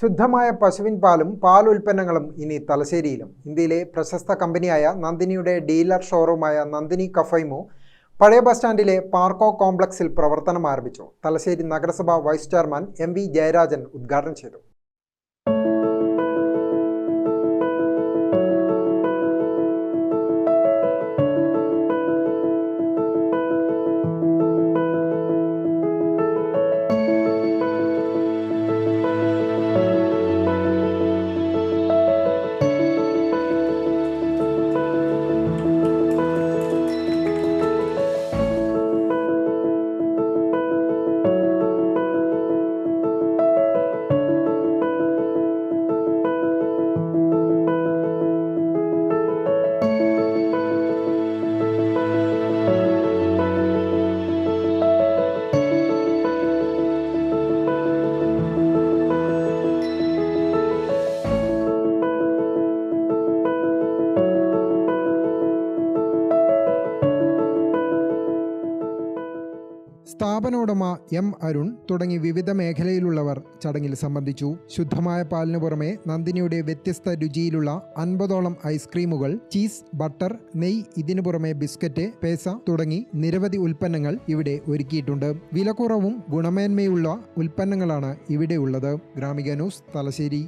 ശുദ്ധമായ പശുവിൻ പാലും പാൽ ഉൽപ്പന്നങ്ങളും ഇനി തലശ്ശേരിയിലും. ഇന്ത്യയിലെ പ്രശസ്ത കമ്പനിയായ നന്ദിനിയുടെ ഡീലർ ഷോറൂമായ നന്ദിനി കഫൈമു പഴയ ബസ് സ്റ്റാൻഡിലെ പാർക്കോ കോംപ്ലക്സിൽ പ്രവർത്തനം ആരംഭിച്ചു. തലശ്ശേരി നഗരസഭ വൈസ് ചെയർമാൻ MV ജയരാജൻ ഉദ്ഘാടനം ചെയ്തു. സ്ഥാപന ഉടമ M. അരുൺ തുടങ്ങി വിവിധ മേഖലയിലുള്ളവർ ചടങ്ങിൽ സംബന്ധിച്ചു. ശുദ്ധമായ പാലിനു പുറമെ നന്ദിനിയുടെ വ്യത്യസ്ത രുചിയിലുള്ള 50ഓളം ഐസ്ക്രീമുകൾ, ചീസ്, ബട്ടർ, നെയ്യ്, ഇതിനു പുറമെ ബിസ്ക്കറ്റ്, പേസ തുടങ്ങി നിരവധി ഉൽപ്പന്നങ്ങൾ ഇവിടെ ഒരുക്കിയിട്ടുണ്ട്. വിലക്കുറവും ഗുണമേന്മയുള്ള ഉൽപ്പന്നങ്ങളാണ് ഇവിടെയുള്ളത്. ഗ്രാമിക ന്യൂസ്, തലശ്ശേരി.